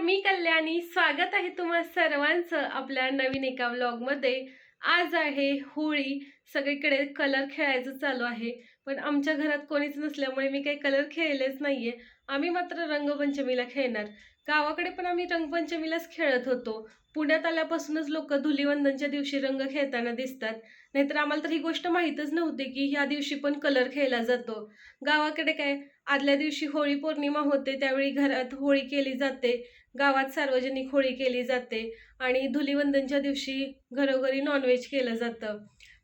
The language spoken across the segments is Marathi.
मी कल्याणी, स्वागत आहे तुम्हा सर्वांचं आपल्या नवीन एका व्लॉगमध्ये। आज आहे होळी, सगळीकडे कलर खेळायचं चालू आहे, पण आमच्या घरात कोणीच नसल्यामुळे मी काही कलर खेळलेच नाहीये। आम्ही मात्र रंगपंचमीला खेळणार। गावाकडे पण आम्ही रंगपंचमीलाच खेळत होतो। पुण्यात आल्यापासूनच लोक धुलीवंदनच्या दिवशी रंग खेळताना दिसतात, नाहीतर आम्हाला तर ही गोष्ट माहीतच नव्हती की ह्या दिवशी पण कलर खेळला जातो। गावाकडे काय आदल्या दिवशी होळी पौर्णिमा होते, त्यावेळी घरात होळी केली जाते, गावात सार्वजनिक होळी केली जाते आणि धुलीवंदनच्या दिवशी घरोघरी नॉनव्हेज केलं जातं।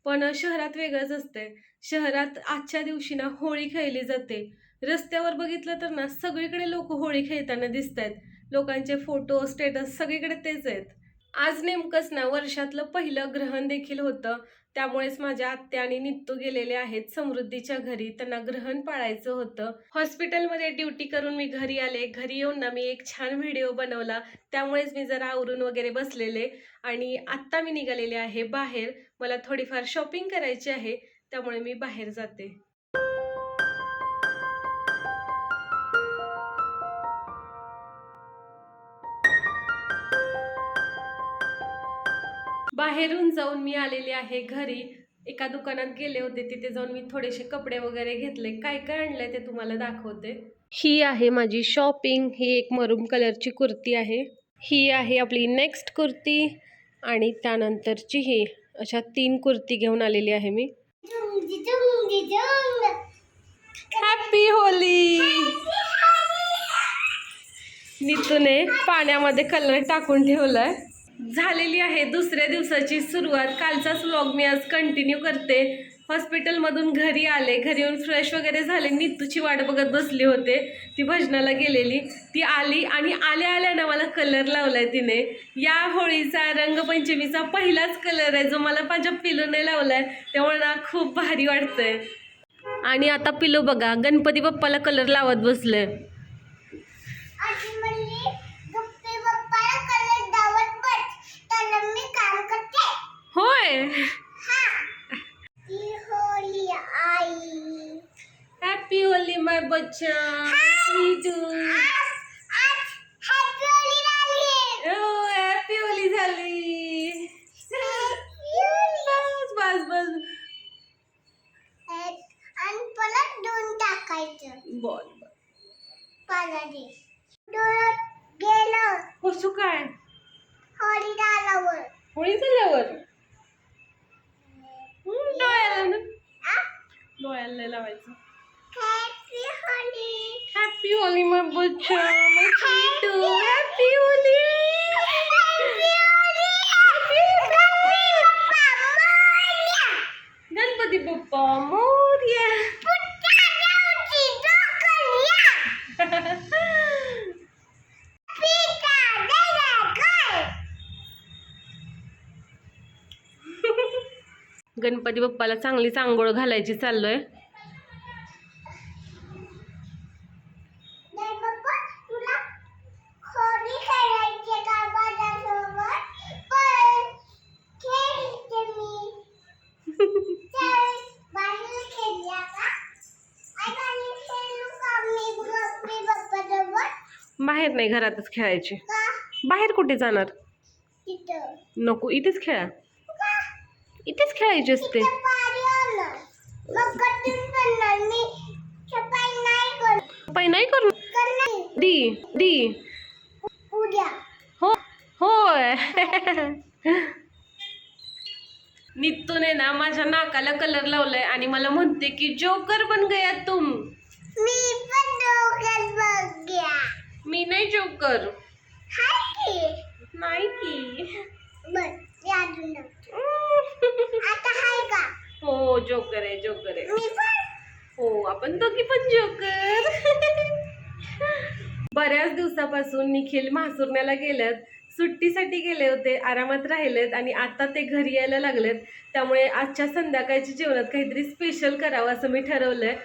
पण शहरात वेगळंच असते। शहरात आजच्या दिवशी ना होळी खेळली जाते। रस्त्यावर बघितलं तर ना सगळीकडे लोक होळी खेळताना दिसतात। लोकांचे फोटो स्टेटस सगळीकडे तेच आहेत। आज नेमकंच ना वर्षातलं पहिलं ग्रहण देखील होतं, त्यामुळेच माझ्या आत्या आणि नित्तू गेलेले आहेत समृद्धीच्या घरी। त्यांना ग्रहण पाळायचं होतं। हॉस्पिटलमध्ये ड्युटी करून मी घरी आले। घरी येऊन ना मी एक छान व्हिडिओ बनवला, त्यामुळेच मी जरा आवरून वगैरे बसलेले आणि आत्ता मी निघालेले आहे बाहेर। मला थोडीफार शॉपिंग करायची आहे, त्यामुळे मी बाहेर जाते। बाहेरून जाऊन मी आलेले आहे घरी। एका दुकानात गेले होते, तिथे जाऊन मी थोडेसे कपडे वगैरे घेतले। काय काय आणलंय ते तुम्हाला दाखवते। ही आहे माझी शॉपिंग। ही एक मरून कलरची कुर्ती आहे, ही आहे आपली नेक्स्ट कुर्ती आणि त्यानंतरची ही। अशा 3 कुर्ती घेऊन आलेली आहे मी। Happy Holy. नितूने पाण्यामध्ये कलर टाकून ठेवलाय। झालेली आहे दुसऱ्या दिवसाची सुरुवात। कालचाच व्लॉग मी आज कंटिन्यू करते। हॉस्पिटलमधून घरी आले, घरी येऊन फ्रेश वगैरे झाले, नितूची वाट बघत बसले होते। ती भजनाला गेलेली, ती आली आणि आल्या आल्या ना मला कलर लावलाय तिने। या होळीचा रंगपंचमीचा पहिलाच कलर आहे जो मला माझ्या पिलूने लावलाय, त्यामुळे ना खूप भारी वाटतंय। आणि आता पिलू बघा गणपती बाप्पाला कलर लावत बसले। होय, हॅपी होली माय बच्चा। हॅपी होली झाली। बस बस बोल कसं काय होळी झाल्यावर डोळ्याला ना, डोळ्याला नाही लावायचं। हॅपी होली माय बच्चा, माय स्वीटू, हॅपी होली। गणपती बाप्पा मोरया। गणपती बाप्पाला चांगलीच आंघोळ घालायची चाललोय। बाहेर नाही, घरातच खेळायची। बाहेर कुठे जाणार? नको, इथेच खेळा, इथेच खेळायचे असते। पाय नाही करू दी दी हो होय। नित्तूने ना माझ्या नाकाला कलर लावलाय आणि मला म्हणते की जोकर बन गया तुम। मी नाही जोकर, नाही की हो जोकर आहे, जोकर आहे। हो आपण दोघी पण जोकर। बऱ्याच दिवसापासून निखिल म्हासुरण्याला गेलेत, सुट्टीसाठी गेले होते, आरामात राहिलेत आणि आता ते घरी यायला लागलेत। त्यामुळे आजच्या संध्याकाळच्या जेवणात काहीतरी स्पेशल करावं असं मी ठरवलंय।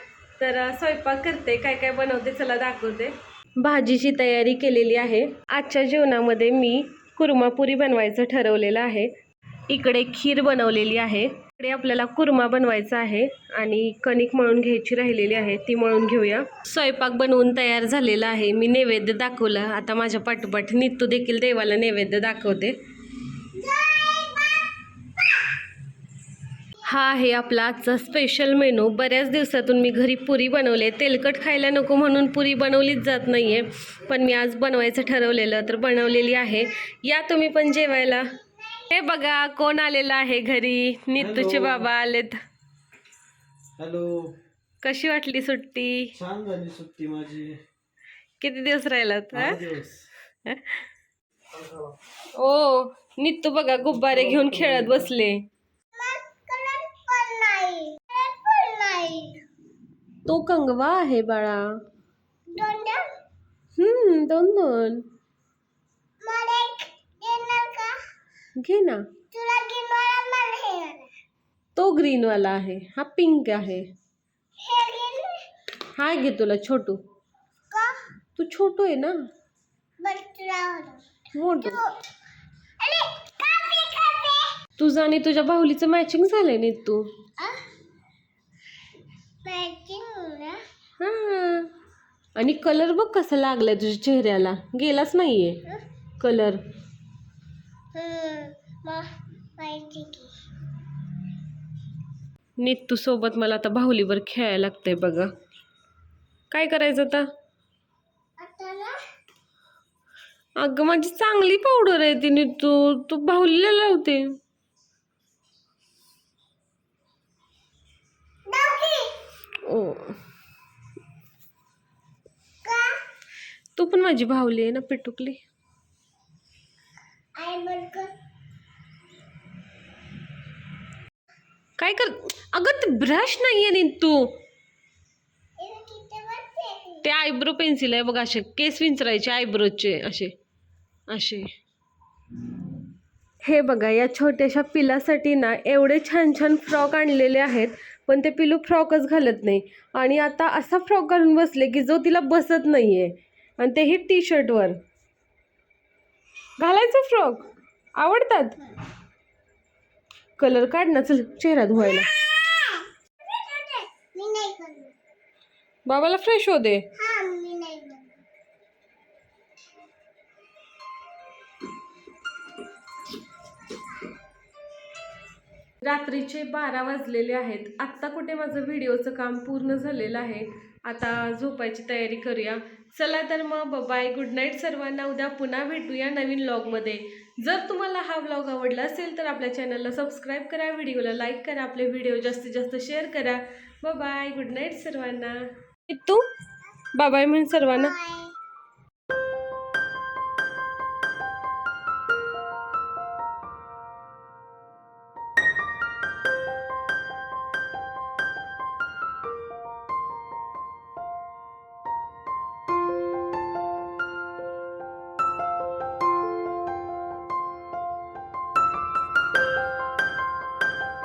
तर स्वयंपाक करते, काय काय बनवते चला दाखवते। भाजीची तयारी केलेली आहे। आजच्या जेवणामध्ये मी कुर्मापुरी बनवायचं ठरवलेलं आहे। इकडे खीर बनवलेली आहे इकडे आपल्याला कुर्मा बनवायचा आहे आणि कणिक मळून घ्यायची राहिलेली आहे, ती मळून घेऊया. स्वयंपाक बनवून तयार झालेला आहे. मी नैवेद्य दाखवला. आता माझ्या पाठोपाठ नित्तू देखील देवाला नैवेद्य दाखवते. हा आहे आपला आजचा स्पेशल मेनू. बऱ्याच दिवसातून मी घरी पुरी बनवले. तेलकट खायला नको म्हणून पुरी बनवलीच जात नाहीये, पण मी आज बनवायचं ठरवलेलं तर बनवलेली आहे. या तुम्ही पण जेवायला. हे बघा कोण आलेलं आहे घरी. नित्तूचे बाबा आलेत. हॅलो. कशी वाटली सुट्टी? छान झाली सुट्टी माझी. किती दिवस राहिलात? 8 दिवस. ओ नित्तू बघा गुब्बारे घेऊन खेळत बसले. तो कंगवा आहे बाळा. दोन दोन घे ना. तो ग्रीन वाला आहे, हा पिंक आहे. हा घे तुला छोटू. तू छोटू आहे ना. मोठू. तुझं आणि तुझ्या बाहुलीचं मॅचिंग झालंय नित्तू. हा आणि कलर बघ कसा लागलाय तुझ्या चेहऱ्याला. गेलाच नाहीये कलर. नित्तू सोबत मला आता बाहुलीवर खेळायला लागतंय बघा. काय करायचं आता? अगं माझी चांगली पावडर आहे ती नित्तू, तू बाहुलीला लावते. ओ तू पण माझी बाहुली आहे ना पिटुकली. काय कर. अगं ते ब्रश नाहीये नित्तू, ते आयब्रो पेन्सिल आहे बघा. असे केस विंचरायचे आयब्रोचे असे असे. हे बघा या छोट्याशा पिलासाठी ना एवढे छान छान फ्रॉक आणलेले आहेत, पण ते पिलू फ्रॉकच घालत नाही. आणि आता असा फ्रॉक घालून बसले की जो तिला बसत नाहीये, आणि तेही टी शर्टवर. घालायचं फ्रॉक आवडतात. कलर काढ ना, चल चेहरा धुवायला. बाबाला फ्रेश हो दे. रात्रीचे 12 वाजलेले आहेत. आत्ता कुठे माझं व्हिडिओचं काम पूर्ण झालेलं आहे. आता झोपायची तयारी करूया. चला तर मग बाय, गुड नाईट सर्वांना. उद्या पुन्हा भेटूया नवीन व्लॉगमध्ये. जर तुम्हाला हा व्लॉग आवडला असेल तर आपल्या चॅनलला सबस्क्राईब करा, व्हिडिओला लाईक करा, आपले व्हिडिओ जास्तीत जास्त शेअर करा. बाय, गुड नाईट सर्वांना. तू बाय म्हण सर्वांना.